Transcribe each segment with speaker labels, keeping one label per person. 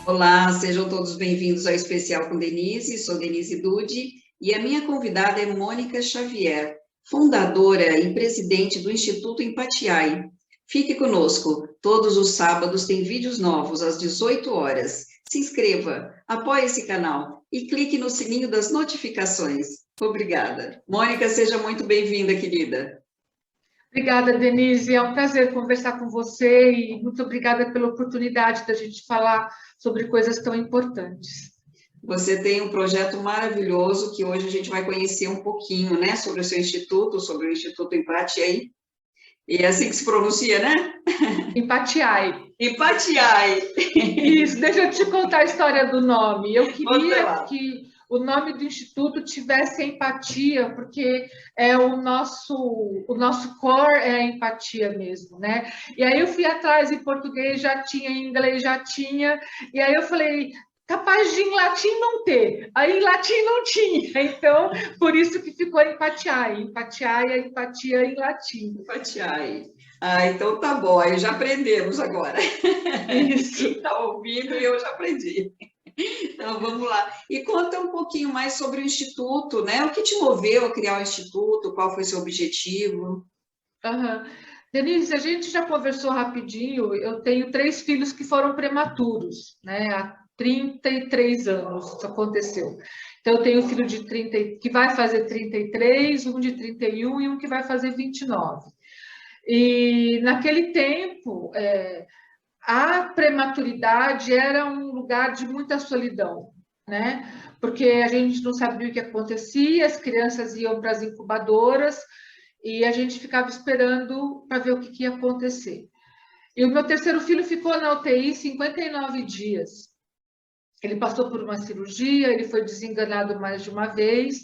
Speaker 1: Olá, sejam todos bem-vindos ao Especial com Denise. Sou Denise Dude e a minha convidada é Mônica Xavier, fundadora e presidente do Instituto Empatiai. Fique conosco, todos os sábados tem vídeos novos às 18 horas. Se inscreva, apoie esse canal e clique no sininho das notificações. Obrigada. Mônica, seja muito bem-vinda, querida.
Speaker 2: Obrigada, Denise. É um prazer conversar com você e muito obrigada pela oportunidade da gente falar sobre coisas tão importantes.
Speaker 1: Você tem um projeto maravilhoso que hoje a gente vai conhecer um pouquinho, né, sobre o seu instituto, sobre o Instituto Empatiai. E é assim que se pronuncia, né?
Speaker 2: Empatiai.
Speaker 1: Empatiai.
Speaker 2: Isso, deixa eu te contar a história do nome. Eu queria que o nome do Instituto tivesse empatia, porque o nosso core é a empatia mesmo, né? E aí eu fui atrás, em português já tinha, em inglês já tinha, e aí eu falei, capaz de em latim não ter, aí em latim não tinha, então por isso que ficou Empatiai. Empatiai é empatia em latim.
Speaker 1: Empatiai. Ah, então tá bom, aí já aprendemos agora.
Speaker 2: Isso.
Speaker 1: Quem está ouvindo, eu já aprendi. Então, vamos lá. E conta um pouquinho mais sobre o Instituto, né? O que te moveu a criar o Instituto? Qual foi o seu objetivo?
Speaker 2: Denise, a gente já conversou rapidinho. Eu tenho 3 filhos que foram prematuros, né? Há 33 anos isso aconteceu. Então, eu tenho um filho de 30, que vai fazer 33, um de 31 e um que vai fazer 29. E naquele tempo, a prematuridade era um lugar de muita solidão, né? Porque a gente não sabia o que acontecia, as crianças iam para as incubadoras e a gente ficava esperando para ver o que ia acontecer. E o meu terceiro filho ficou na UTI 59 dias. Ele passou por uma cirurgia, ele foi desenganado mais de uma vez.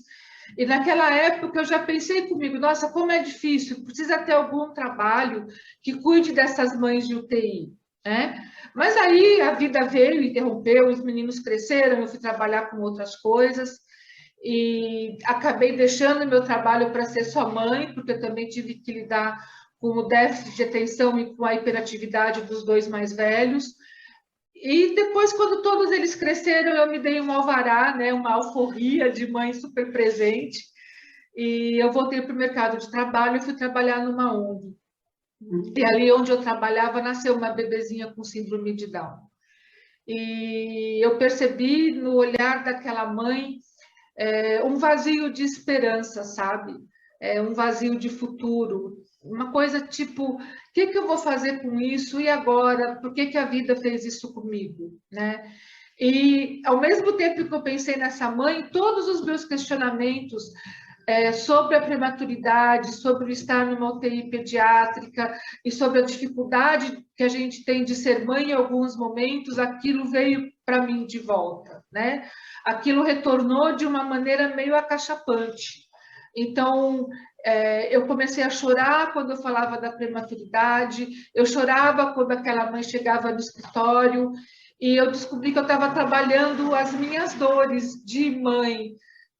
Speaker 2: E naquela época eu já pensei comigo, nossa, como é difícil, precisa ter algum trabalho que cuide dessas mães de UTI. Né? Mas aí a vida veio, interrompeu, os meninos cresceram, eu fui trabalhar com outras coisas e acabei deixando meu trabalho para ser só mãe, porque eu também tive que lidar com o déficit de atenção e com a hiperatividade dos 2 mais velhos. E depois, quando todos eles cresceram, eu me dei um alvará, né, uma alforria de mãe super presente, e eu voltei para o mercado de trabalho e fui trabalhar numa ONG. E ali onde eu trabalhava, nasceu uma bebezinha com síndrome de Down. E eu percebi no olhar daquela mãe um vazio de esperança, sabe? Um vazio de futuro. Uma coisa tipo, o que eu vou fazer com isso? E agora? Por que a vida fez isso comigo? Né? E, ao mesmo tempo que eu pensei nessa mãe, todos os meus questionamentos sobre a prematuridade, sobre o estar numa UTI pediátrica e sobre a dificuldade que a gente tem de ser mãe em alguns momentos, aquilo veio para mim de volta, né? Aquilo retornou de uma maneira meio acachapante. Então, eu comecei a chorar quando eu falava da prematuridade, eu chorava quando aquela mãe chegava no escritório, e eu descobri que eu estava trabalhando as minhas dores de mãe,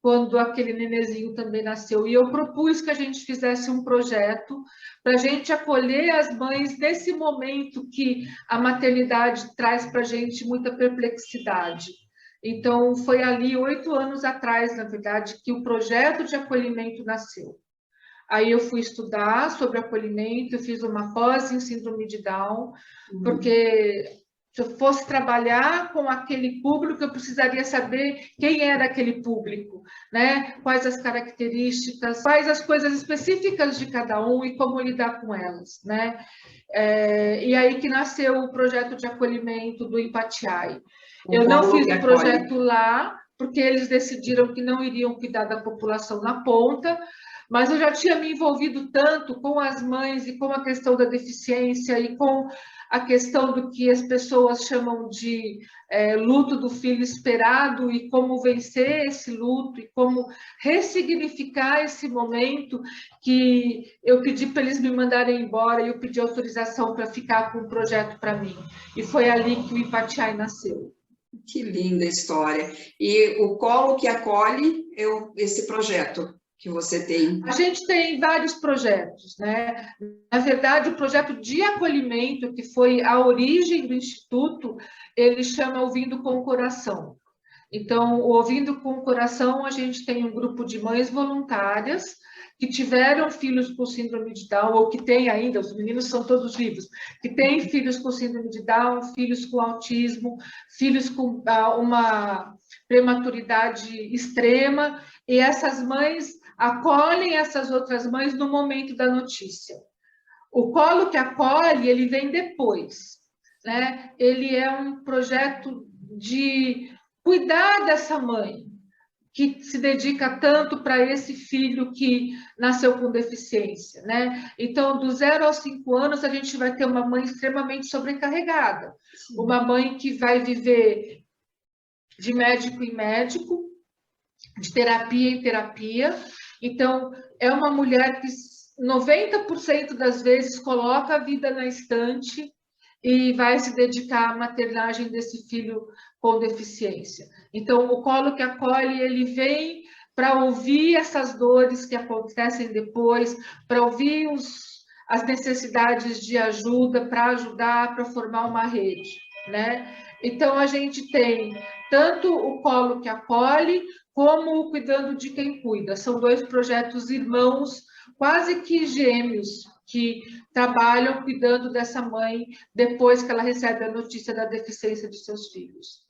Speaker 2: quando aquele nenezinho também nasceu. E eu propus que a gente fizesse um projeto para a gente acolher as mães nesse momento que a maternidade traz para a gente muita perplexidade. Então, foi ali 8 anos atrás, na verdade, que o projeto de acolhimento nasceu. Aí eu fui estudar sobre acolhimento, eu fiz uma pós em síndrome de Down, porque se eu fosse trabalhar com aquele público, eu precisaria saber quem era aquele público, né? Quais as características, quais as coisas específicas de cada um e como lidar com elas, né? E aí que nasceu o projeto de acolhimento do Empatiai. Eu não fiz o projeto lá, porque eles decidiram que não iriam cuidar da população na ponta, mas eu já tinha me envolvido tanto com as mães e com a questão da deficiência e com a questão do que as pessoas chamam de luto do filho esperado e como vencer esse luto e como ressignificar esse momento, que eu pedi para eles me mandarem embora e eu pedi autorização para ficar com o projeto para mim. E foi ali que o Empatiai nasceu.
Speaker 1: Que linda história. E o colo que acolhe esse projeto. que você tem?
Speaker 2: A gente tem vários projetos, né? Na verdade, o projeto de acolhimento, que foi a origem do Instituto, ele chama Ouvindo com o Coração. Então, o Ouvindo com o Coração, a gente tem um grupo de mães voluntárias que tiveram filhos com síndrome de Down, ou que têm ainda, os meninos são todos vivos, que têm filhos com síndrome de Down, filhos com autismo, filhos com uma prematuridade extrema, e essas mães acolhem essas outras mães no momento da notícia. O Colo que Acolhe, ele vem depois, né? Ele é um projeto de cuidar dessa mãe, que se dedica tanto para esse filho que nasceu com deficiência, né? Então, do 0 aos 5 anos, a gente vai ter uma mãe extremamente sobrecarregada, uma mãe que vai viver de médico em médico, de terapia em terapia. Então, é uma mulher que 90% das vezes coloca a vida na estante e vai se dedicar à maternagem desse filho com deficiência. Então, o Colo que Acolhe, ele vem para ouvir essas dores que acontecem depois, para ouvir as necessidades de ajuda, para ajudar, para formar uma rede, né? Então, a gente tem tanto o Colo que Acolhe, como o Cuidando de Quem Cuida. São dois projetos irmãos, quase que gêmeos, que trabalham cuidando dessa mãe depois que ela recebe a notícia da deficiência de seus filhos.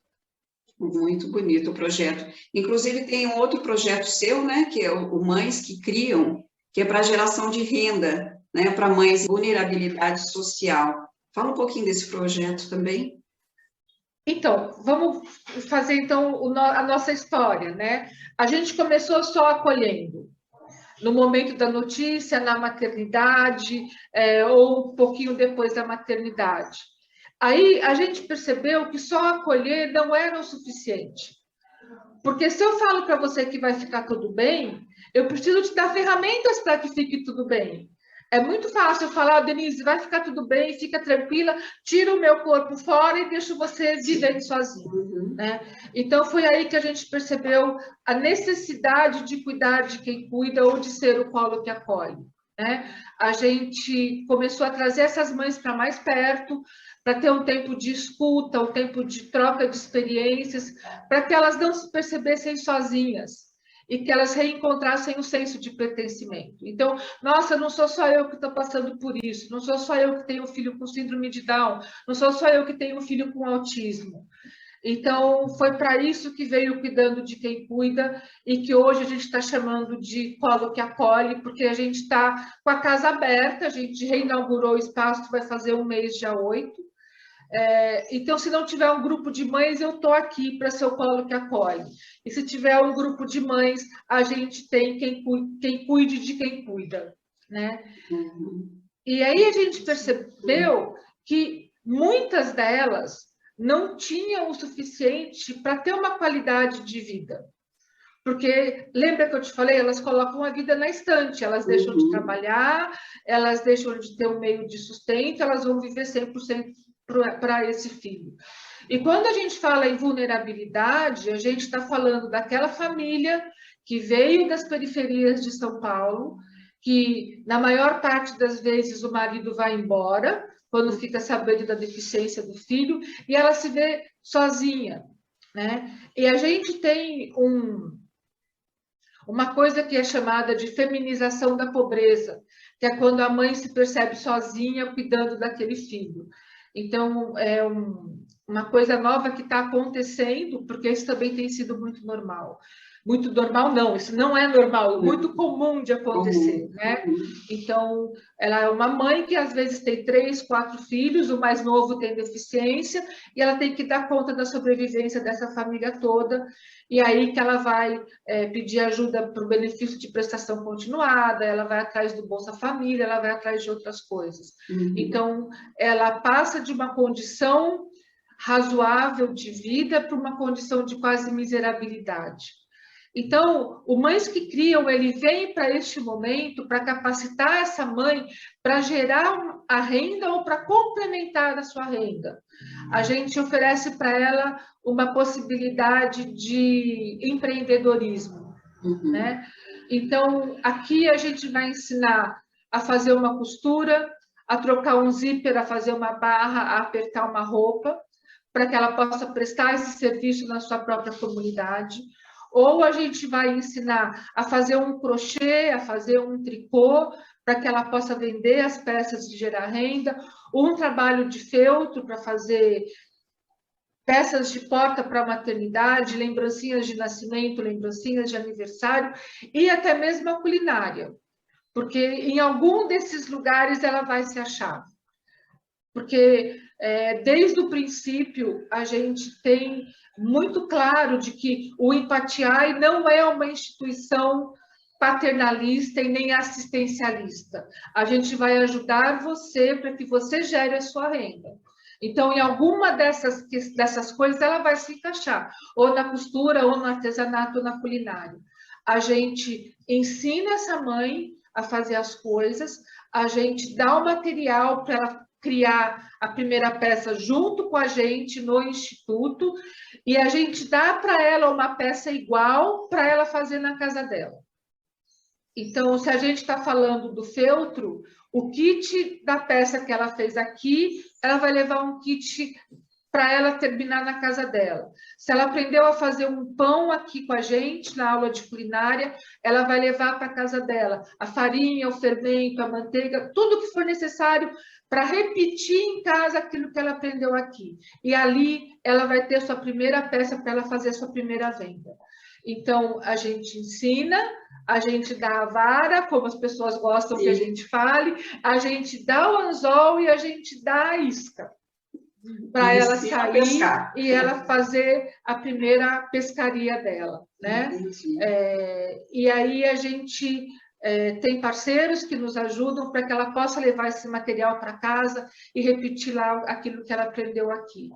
Speaker 1: Muito bonito o projeto. Inclusive, tem um outro projeto seu, né, que é o Mães que Criam, que é para geração de renda, né, para mães em vulnerabilidade social. Fala um pouquinho desse projeto também.
Speaker 2: Então, vamos fazer então a nossa história, né? A gente começou só acolhendo. No momento da notícia, na maternidade, ou um pouquinho depois da maternidade. Aí a gente percebeu que só acolher não era o suficiente. Porque se eu falo para você que vai ficar tudo bem, eu preciso te dar ferramentas para que fique tudo bem. É muito fácil eu falar, Denise, vai ficar tudo bem, fica tranquila, tira o meu corpo fora e deixo você vivendo sozinho, né? Então, foi aí que a gente percebeu a necessidade de cuidar de quem cuida ou de ser o Colo que Acolhe, né? A gente começou a trazer essas mães para mais perto, para ter um tempo de escuta, um tempo de troca de experiências, para que elas não se percebessem sozinhas e que elas reencontrassem o senso de pertencimento. Então, nossa, não sou só eu que estou passando por isso, não sou só eu que tenho um filho com síndrome de Down, não sou só eu que tenho um filho com autismo. Então, foi para isso que veio Cuidando de Quem Cuida e que hoje a gente está chamando de Colo que Acolhe, porque a gente está com a casa aberta, a gente reinaugurou o espaço, vai fazer um mês, dia 8. Então, se não tiver um grupo de mães, eu estou aqui para ser o Colo que Acolhe. E se tiver um grupo de mães, a gente tem quem cuide de quem cuida, né? E aí a gente percebeu que muitas delas não tinham o suficiente para ter uma qualidade de vida. Porque, lembra que eu te falei, elas colocam a vida na estante, elas deixam de trabalhar, elas deixam de ter um meio de sustento, elas vão viver 100% para esse filho. E quando a gente fala em vulnerabilidade, a gente está falando daquela família que veio das periferias de São Paulo, que na maior parte das vezes o marido vai embora, quando fica sabendo da deficiência do filho, e ela se vê sozinha, né? E a gente tem uma coisa que é chamada de feminização da pobreza, que é quando a mãe se percebe sozinha cuidando daquele filho. Então, é uma coisa nova que está acontecendo, porque isso também tem sido muito normal. Muito normal, não, isso não é normal, muito comum de acontecer, né? Então, ela é uma mãe que às vezes tem 3, 4 filhos, o mais novo tem deficiência, e ela tem que dar conta da sobrevivência dessa família toda, e aí que ela vai pedir ajuda para o benefício de prestação continuada, ela vai atrás do Bolsa Família, ela vai atrás de outras coisas. Então, ela passa de uma condição razoável de vida para uma condição de quase miserabilidade. Então, o Mães que Criam, ele vem para este momento para capacitar essa mãe para gerar a renda ou para complementar a sua renda. A gente oferece para ela uma possibilidade de empreendedorismo, né? Então, aqui a gente vai ensinar a fazer uma costura, a trocar um zíper, a fazer uma barra, a apertar uma roupa, para que ela possa prestar esse serviço na sua própria comunidade. Ou a gente vai ensinar a fazer um crochê, a fazer um tricô, para que ela possa vender as peças e gerar renda, ou um trabalho de feltro para fazer peças de porta para a maternidade, lembrancinhas de nascimento, lembrancinhas de aniversário, e até mesmo a culinária, porque em algum desses lugares ela vai se achar. Porque desde o princípio a gente tem muito claro de que o Empatiai não é uma instituição paternalista e nem assistencialista. A gente vai ajudar você para que você gere a sua renda. Então, em alguma dessas coisas, ela vai se encaixar, ou na costura, ou no artesanato, ou na culinária. A gente ensina essa mãe a fazer as coisas, a gente dá o material para ela criar a primeira peça junto com a gente no instituto, e a gente dá para ela uma peça igual para ela fazer na casa dela. Então, se a gente está falando do feltro, o kit da peça que ela fez aqui, ela vai levar um kit para ela terminar na casa dela. Se ela aprendeu a fazer um pão aqui com a gente, na aula de culinária, ela vai levar para a casa dela a farinha, o fermento, a manteiga, tudo que for necessário para repetir em casa aquilo que ela aprendeu aqui. E ali ela vai ter sua primeira peça para ela fazer a sua primeira venda. Então, a gente ensina, a gente dá a vara, como as pessoas gostam que a gente fale, a gente dá o anzol e a gente dá a isca, para ela sair e ela fazer a primeira pescaria dela, né? E aí a gente tem parceiros que nos ajudam para que ela possa levar esse material para casa e repetir lá aquilo que ela aprendeu aqui.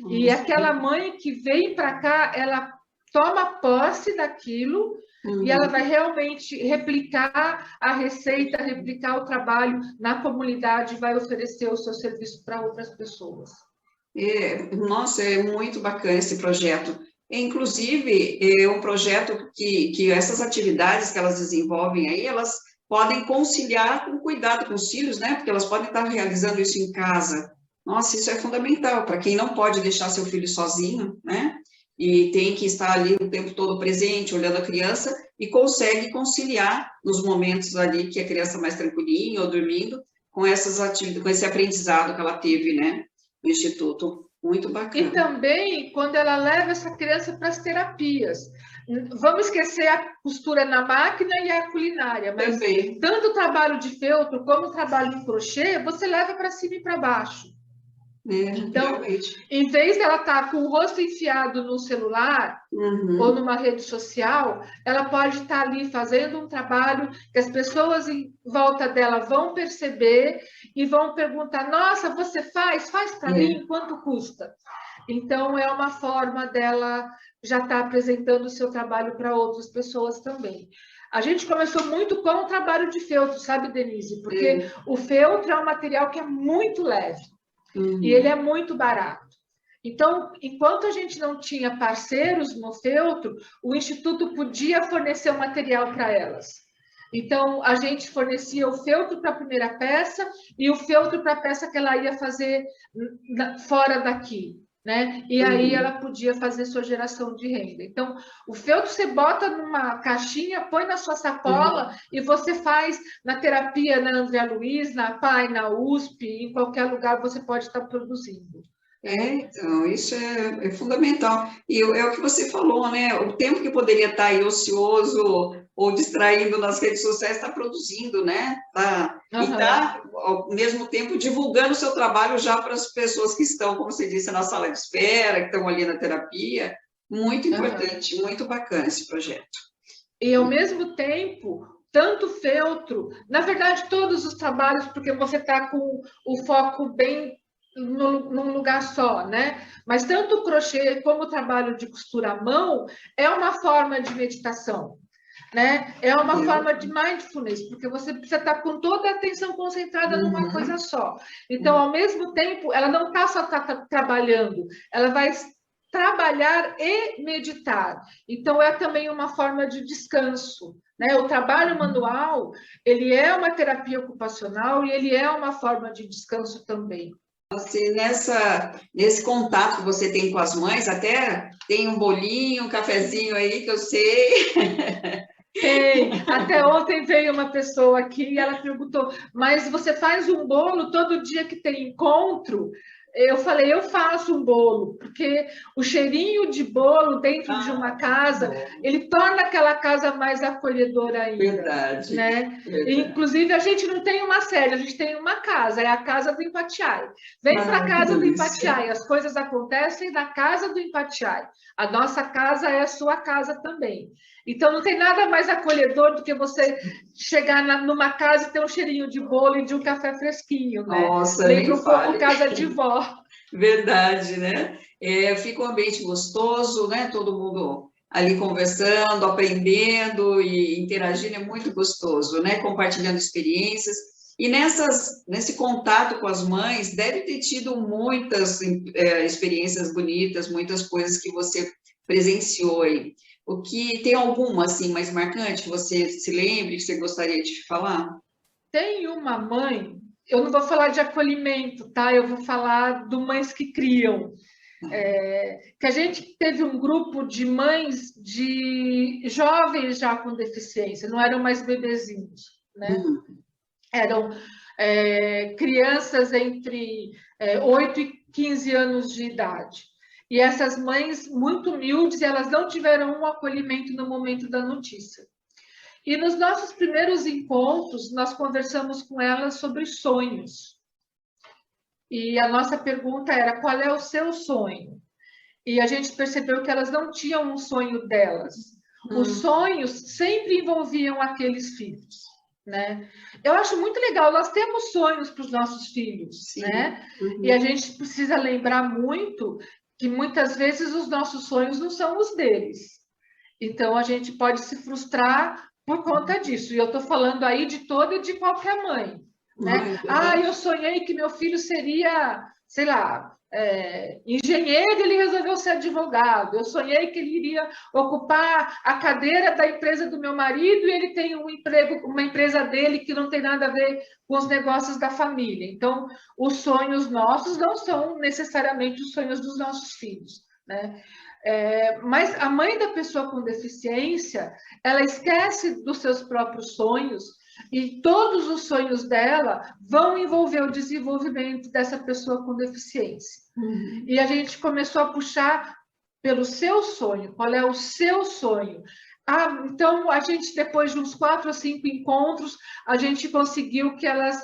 Speaker 2: E aquela mãe que vem para cá, ela toma posse daquilo e ela vai realmente replicar a receita, replicar o trabalho na comunidade, vai oferecer o seu serviço para outras pessoas.
Speaker 1: Nossa, é muito bacana esse projeto. Inclusive, é um projeto que essas atividades que elas desenvolvem aí, elas podem conciliar com cuidado com os filhos, né? Porque elas podem estar realizando isso em casa. Nossa, isso é fundamental para quem não pode deixar seu filho sozinho, né? E tem que estar ali o tempo todo presente, olhando a criança, e consegue conciliar nos momentos ali que a criança está mais tranquilinha ou dormindo, com essas atividades, com esse aprendizado que ela teve, né, no Instituto. Muito bacana.
Speaker 2: E também quando ela leva essa criança para as terapias. Vamos esquecer a costura na máquina e a culinária, mas também, tanto o trabalho de feltro como o trabalho de crochê, você leva para cima e para baixo. Então, realmente, em vez dela estar com o rosto enfiado no celular ou numa rede social, ela pode estar ali fazendo um trabalho que as pessoas em volta dela vão perceber e vão perguntar: nossa, você faz para mim, quanto custa? Então, é uma forma dela já estar apresentando o seu trabalho para outras pessoas também. A gente começou muito com o trabalho de feltro, sabe, Denise? Porque o feltro é um material que é muito leve. E ele é muito barato. Então, enquanto a gente não tinha parceiros no feltro, o Instituto podia fornecer o material para elas. Então, a gente fornecia o feltro para a primeira peça e o feltro para a peça que ela ia fazer fora daqui, né? E aí ela podia fazer sua geração de renda. Então, o feltro você bota numa caixinha, põe na sua sacola e você faz na terapia, na André Luiz, na PAI, na USP, em qualquer lugar você pode estar produzindo.
Speaker 1: Então, isso é fundamental. E é o que você falou, né? O tempo que poderia estar aí ocioso ou distraindo nas redes sociais está produzindo, né? E está, ao mesmo tempo, divulgando o seu trabalho já para as pessoas que estão, como você disse, na sala de espera, que estão ali na terapia. Muito importante, muito bacana esse projeto.
Speaker 2: E, ao mesmo tempo, tanto feltro, na verdade, todos os trabalhos, porque você está com o foco bem num lugar só, né? Mas tanto o crochê como o trabalho de costura à mão é uma forma de meditação, né? É uma forma de mindfulness, porque você precisa estar com toda a atenção concentrada numa coisa só. Então, ao mesmo tempo, ela não está só trabalhando, ela vai trabalhar e meditar. Então, é também uma forma de descanso, né? O trabalho manual, ele é uma terapia ocupacional e ele é uma forma de descanso também.
Speaker 1: Você, nesse contato que você tem com as mães, até tem um bolinho, um cafezinho aí, que eu sei.
Speaker 2: Tem. Até ontem veio uma pessoa aqui e ela perguntou, mas você faz um bolo todo dia que tem encontro? Eu falei, eu faço um bolo, porque o cheirinho de bolo dentro de uma casa, ele torna aquela casa mais acolhedora ainda.
Speaker 1: Verdade.
Speaker 2: Né?
Speaker 1: Verdade.
Speaker 2: Inclusive, a gente não tem uma sede, a gente tem uma casa, é a casa do Empatiai. Vem para a casa do Empatiai, as coisas acontecem na casa do Empatiai. A nossa casa é a sua casa também. Então, não tem nada mais acolhedor do que você chegar numa casa e ter um cheirinho de bolo e de um café fresquinho, né?
Speaker 1: Nossa,
Speaker 2: lembra um pouco casa de vó.
Speaker 1: Verdade, né? Fica um ambiente gostoso, né? Todo mundo ali conversando, aprendendo e interagindo, é muito gostoso, né? Compartilhando experiências. E nesse contato com as mães, deve ter tido muitas experiências bonitas, muitas coisas que você presenciou aí. O que tem alguma, assim, mais marcante que você se lembre, que você gostaria de falar?
Speaker 2: Tem uma mãe, eu não vou falar de acolhimento, tá? Eu vou falar do Mães que Criam. Que a gente teve um grupo de mães de jovens já com deficiência, não eram mais bebezinhos, né? Eram crianças entre 8 e 15 anos de idade. E essas mães muito humildes, elas não tiveram um acolhimento no momento da notícia. E nos nossos primeiros encontros, nós conversamos com elas sobre sonhos. E a nossa pergunta era, qual é o seu sonho? E a gente percebeu que elas não tinham um sonho delas. Os sonhos sempre envolviam aqueles filhos, né? Eu acho muito legal, nós temos sonhos para os nossos filhos, sim, né? E a gente precisa lembrar muito que muitas vezes os nossos sonhos não são os deles. Então, a gente pode se frustrar por conta disso. E eu estou falando aí de toda e de qualquer mãe, né? Eu sonhei que meu filho seria, sei lá, engenheiro, ele resolveu ser advogado. Eu sonhei que ele iria ocupar a cadeira da empresa do meu marido e ele tem um emprego, uma empresa dele que não tem nada a ver com os negócios da família. Então, os sonhos nossos não são necessariamente os sonhos dos nossos filhos, né? Mas a mãe da pessoa com deficiência, ela esquece dos seus próprios sonhos e todos os sonhos dela vão envolver o desenvolvimento dessa pessoa com deficiência. E a gente começou a puxar pelo seu sonho. Qual é o seu sonho? Então, a gente, depois de uns 4 ou 5 encontros, a gente conseguiu que elas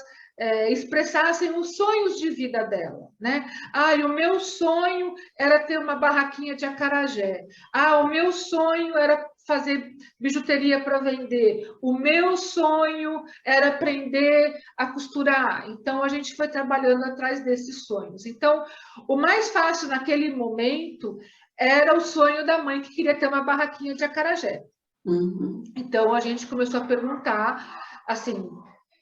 Speaker 2: expressassem os sonhos de vida dela, né? E o meu sonho era ter uma barraquinha de acarajé. O meu sonho era fazer bijuteria para vender. O meu sonho era aprender a costurar. Então, a gente foi trabalhando atrás desses sonhos. Então, o mais fácil naquele momento era o sonho da mãe que queria ter uma barraquinha de acarajé. Então, a gente começou a perguntar, assim,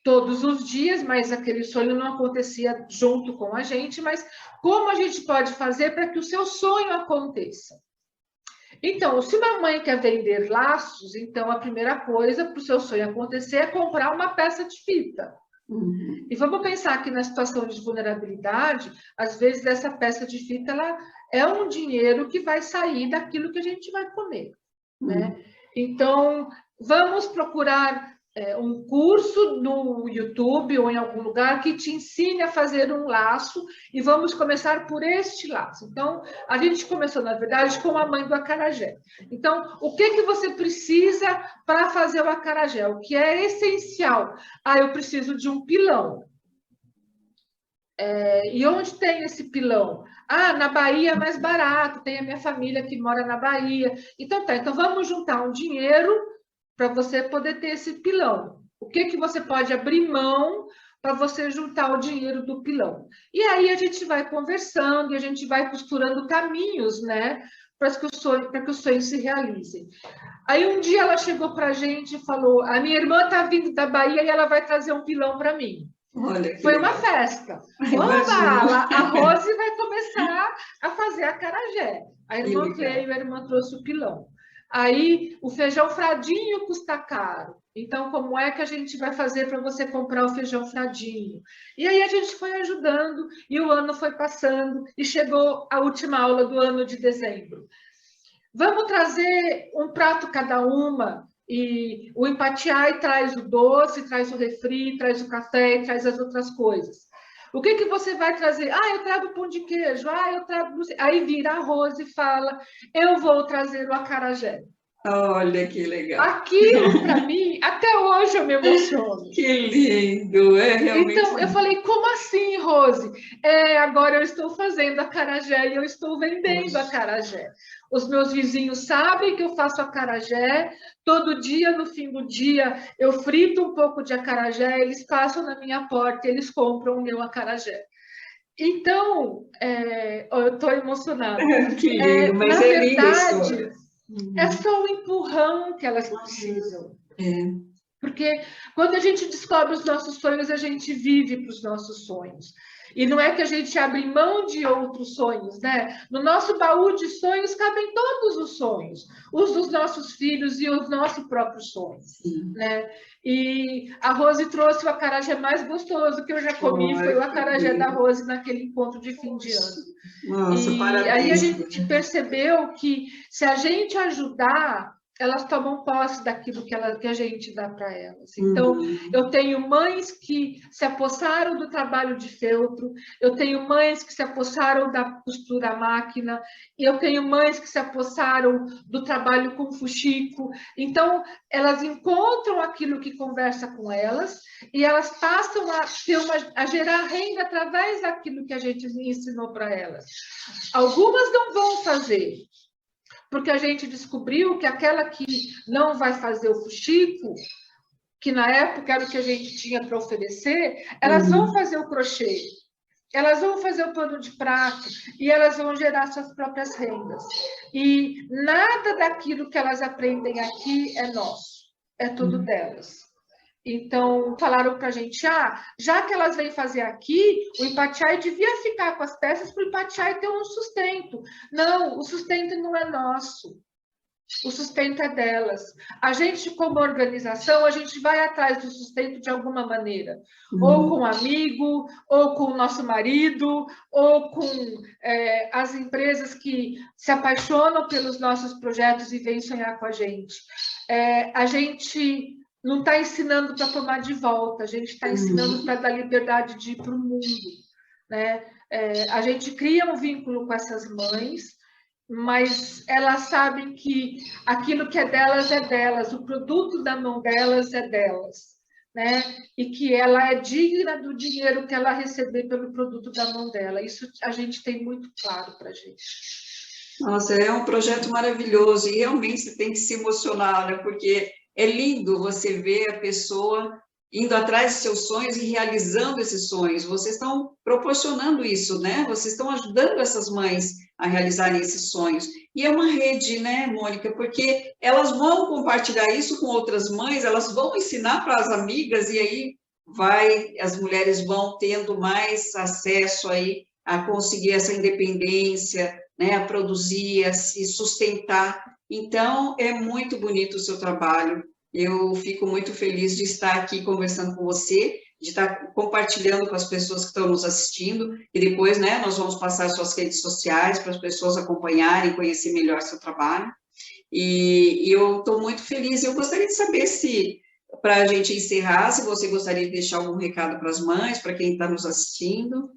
Speaker 2: todos os dias, mas aquele sonho não acontecia junto com a gente, mas como a gente pode fazer para que o seu sonho aconteça? Então, se uma mãe quer vender laços, então a primeira coisa para o seu sonho acontecer é comprar uma peça de fita. E vamos pensar que na situação de vulnerabilidade, às vezes essa peça de fita ela é um dinheiro que vai sair daquilo que a gente vai comer, né? Então, vamos procurar um curso no YouTube ou em algum lugar que te ensine a fazer um laço e vamos começar por este laço. Então, a gente começou, na verdade, com a mãe do acarajé. Então, o que você precisa para fazer o acarajé? O que é essencial? Eu preciso de um pilão. E onde tem esse pilão? Na Bahia é mais barato, tem a minha família que mora na Bahia. Então, então vamos juntar um dinheiro para você poder ter esse pilão. O que você pode abrir mão para você juntar o dinheiro do pilão? E aí a gente vai conversando e a gente vai costurando caminhos, né, para que os sonhos se realizem. Aí um dia ela chegou para a gente e falou: a minha irmã está vindo da Bahia e ela vai trazer um pilão para mim. Foi uma festa. A Rose vai começar a fazer acarajé. A irmã veio, a irmã trouxe o pilão. Aí o feijão fradinho custa caro. Então, como é que a gente vai fazer para você comprar o feijão fradinho? E aí a gente foi ajudando e o ano foi passando e chegou a última aula do ano de dezembro. Vamos trazer um prato cada uma, e o Empatiai traz o doce, traz o refri, traz o café, traz as outras coisas. O que você vai trazer? Ah, eu trago pão de queijo, ah, eu trago... Aí vira a Rose e fala, eu vou trazer o acarajé.
Speaker 1: Olha que legal.
Speaker 2: Aquilo, para mim, até hoje eu me emociono.
Speaker 1: Que lindo, é realmente.
Speaker 2: Então, eu falei, como assim, Rose? Agora eu estou fazendo acarajé e eu estou vendendo acarajé. Os meus vizinhos sabem que eu faço acarajé. Todo dia, no fim do dia, eu frito um pouco de acarajé, eles passam na minha porta e eles compram o meu acarajé. Então, eu estou emocionada.
Speaker 1: Que lindo, mas
Speaker 2: na
Speaker 1: é lindo
Speaker 2: verdade, é só o empurrão que elas precisam. Porque quando a gente descobre os nossos sonhos, a gente vive para os nossos sonhos. E não é que a gente abre mão de outros sonhos, né? No nosso baú de sonhos cabem todos os sonhos, os dos nossos filhos e os nossos próprios sonhos, né? E a Rose trouxe o acarajé mais gostoso que eu já comi, foi o acarajé da Rose naquele encontro de fim de ano.
Speaker 1: Nossa,
Speaker 2: e
Speaker 1: parabéns.
Speaker 2: Aí a gente percebeu que se a gente ajudar, elas tomam posse daquilo que a gente dá para elas. Então, eu tenho mães que se apossaram do trabalho de feltro, eu tenho mães que se apossaram da costura à máquina, e eu tenho mães que se apossaram do trabalho com fuxico. Então, elas encontram aquilo que conversa com elas, e elas passam a gerar renda através daquilo que a gente ensinou para elas. Algumas não vão fazer, porque a gente descobriu que aquela que não vai fazer o fuxico, que na época era o que a gente tinha para oferecer, elas vão fazer o crochê, elas vão fazer o pano de prato e elas vão gerar suas próprias rendas. E nada daquilo que elas aprendem aqui é nosso, é tudo delas. Então, falaram para a gente, já que elas vêm fazer aqui, o Empatiai devia ficar com as peças para o Empatiai ter um sustento. Não, o sustento não é nosso. O sustento é delas. A gente, como organização, a gente vai atrás do sustento de alguma maneira. Ou com um amigo, ou com o nosso marido, ou com as empresas que se apaixonam pelos nossos projetos e vêm sonhar com a gente. A gente não está ensinando para tomar de volta, a gente está ensinando para dar liberdade de ir para o mundo, né? A gente cria um vínculo com essas mães, mas elas sabem que aquilo que é delas, o produto da mão delas é delas, né? E que ela é digna do dinheiro que ela receber pelo produto da mão dela. Isso a gente tem muito claro para a gente.
Speaker 1: Nossa, é um projeto maravilhoso e realmente você tem que se emocionar, né? Porque é lindo você ver a pessoa indo atrás de seus sonhos e realizando esses sonhos. Vocês estão proporcionando isso, né? Vocês estão ajudando essas mães a realizarem esses sonhos. E é uma rede, né, Mônica? Porque elas vão compartilhar isso com outras mães, elas vão ensinar para as amigas e aí as mulheres vão tendo mais acesso aí a conseguir essa independência, né, a produzir, a se sustentar. Então, é muito bonito o seu trabalho. Eu fico muito feliz de estar aqui conversando com você, de estar compartilhando com as pessoas que estão nos assistindo, e depois, né, nós vamos passar as suas redes sociais para as pessoas acompanharem, conhecer melhor seu trabalho. E eu estou muito feliz. Eu gostaria de saber se, para a gente encerrar, se você gostaria de deixar algum recado para as mães, para quem está nos assistindo.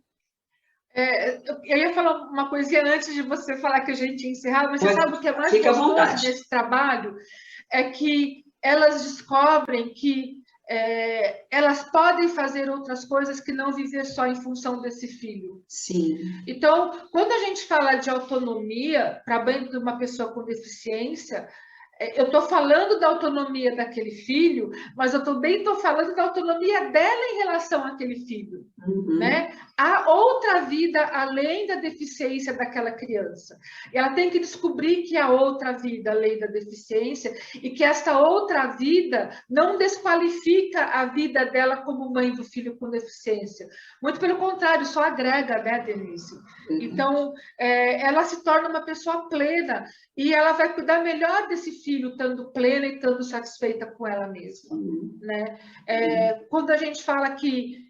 Speaker 2: Eu ia falar uma coisinha antes de você falar que a gente ia encerrar, mas você sabe o que é mais gostoso desse trabalho? É que elas descobrem que elas podem fazer outras coisas que não viver só em função desse filho.
Speaker 1: Sim.
Speaker 2: Então, quando a gente fala de autonomia para bem de uma pessoa com deficiência, eu estou falando da autonomia daquele filho, mas eu também estou falando da autonomia dela em relação àquele filho. Né? Há outra vida além da deficiência daquela criança. E ela tem que descobrir que há outra vida além da deficiência e que esta outra vida não desqualifica a vida dela como mãe do filho com deficiência. Muito pelo contrário, só agrega, né, Denise? Então, ela se torna uma pessoa plena e ela vai cuidar melhor desse filho, estando plena e estando satisfeita com ela mesma. Né? Quando a gente fala que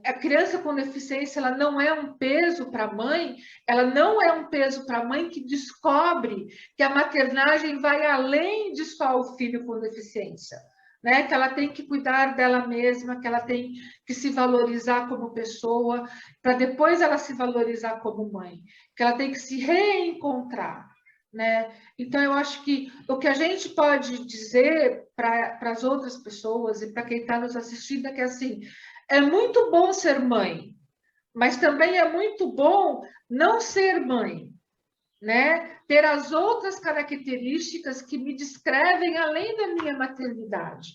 Speaker 2: a criança com deficiência ela não é um peso para a mãe, ela não é um peso para a mãe que descobre que a maternagem vai além de só o filho com deficiência, né? Que ela tem que cuidar dela mesma, que ela tem que se valorizar como pessoa, para depois ela se valorizar como mãe, que ela tem que se reencontrar. Né? Então, eu acho que o que a gente pode dizer para as outras pessoas e para quem está nos assistindo é que assim, é muito bom ser mãe, mas também é muito bom não ser mãe, né? Ter as outras características que me descrevem além da minha maternidade.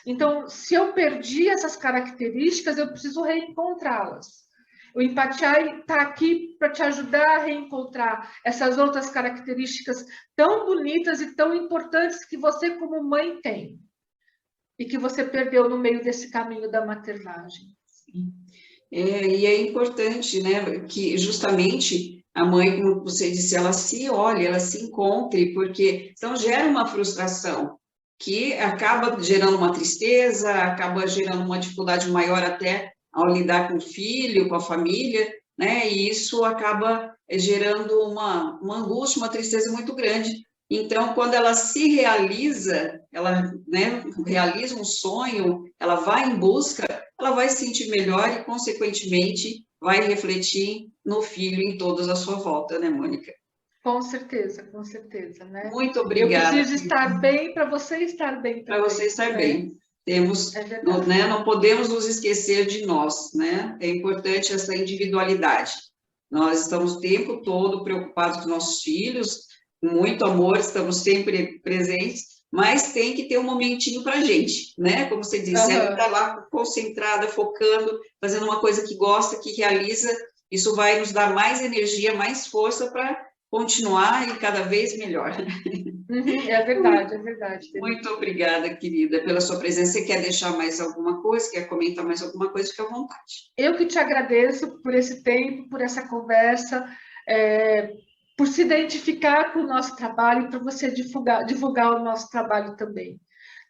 Speaker 2: Então, se eu perdi essas características, eu preciso reencontrá-las. O Empatiai está aqui para te ajudar a reencontrar essas outras características tão bonitas e tão importantes que você, como mãe, tem. E que você perdeu no meio desse caminho da maternagem.
Speaker 1: Sim. E é importante, né, que justamente a mãe, como você disse, ela se olhe, ela se encontre, porque então gera uma frustração que acaba gerando uma tristeza, acaba gerando uma dificuldade maior até ao lidar com o filho, com a família, né, e isso acaba gerando uma angústia, uma tristeza muito grande. Então, quando ela se realiza, ela, né, realiza um sonho, ela vai em busca, ela vai se sentir melhor e, consequentemente, vai refletir no filho em todas à sua volta, né, Mônica?
Speaker 2: Com certeza, né?
Speaker 1: Muito obrigada.
Speaker 2: Eu preciso estar bem para você estar bem também.
Speaker 1: Para você estar bem. Temos, né, não podemos nos esquecer de nós, né? É importante essa individualidade. Nós estamos o tempo todo preocupados com nossos filhos, com muito amor, estamos sempre presentes, mas tem que ter um momentinho para a gente, né? Como você disse, ela está lá concentrada, focando, fazendo uma coisa que gosta, que realiza, isso vai nos dar mais energia, mais força para continuar e cada vez melhor.
Speaker 2: É verdade.
Speaker 1: Muito obrigada, querida, pela sua presença. Você quer deixar mais alguma coisa? Quer comentar mais alguma coisa? Fique à vontade.
Speaker 2: Eu que te agradeço por esse tempo, por essa conversa, por se identificar com o nosso trabalho e para você divulgar o nosso trabalho também.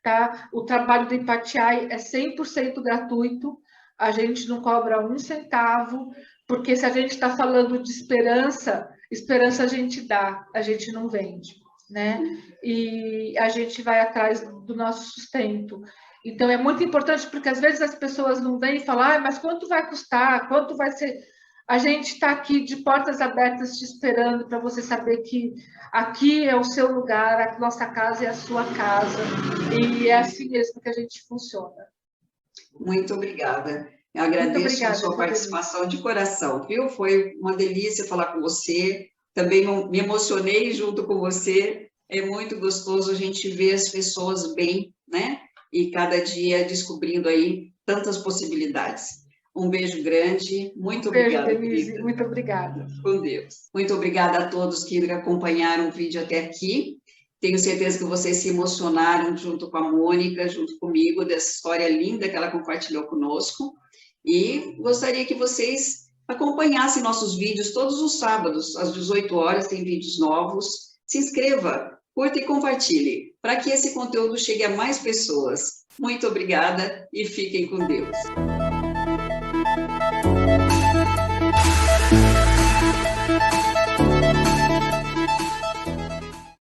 Speaker 2: Tá? O trabalho do Empatiai é 100% gratuito, a gente não cobra um centavo, porque se a gente está falando de esperança a gente dá, a gente não vende, né? E a gente vai atrás do nosso sustento. Então, é muito importante, porque às vezes as pessoas não vêm e falam, mas quanto vai custar? Quanto vai ser? A gente está aqui de portas abertas te esperando para você saber que aqui é o seu lugar, a nossa casa é a sua casa, e é assim mesmo que a gente funciona.
Speaker 1: Muito obrigada. Eu agradeço a sua participação de coração, viu? Foi uma delícia falar com você, também me emocionei junto com você, é muito gostoso a gente ver as pessoas bem, né? E cada dia descobrindo aí tantas possibilidades. Um beijo grande, muito obrigada,
Speaker 2: Denise,
Speaker 1: querida.
Speaker 2: muito obrigada.
Speaker 1: Com Deus. Muito obrigada a todos que acompanharam o vídeo até aqui. Tenho certeza que vocês se emocionaram junto com a Mônica, junto comigo, dessa história linda que ela compartilhou conosco. E gostaria que vocês acompanhassem nossos vídeos todos os sábados, às 18 horas, tem vídeos novos. Se inscreva, curta e compartilhe, para que esse conteúdo chegue a mais pessoas. Muito obrigada e fiquem com Deus.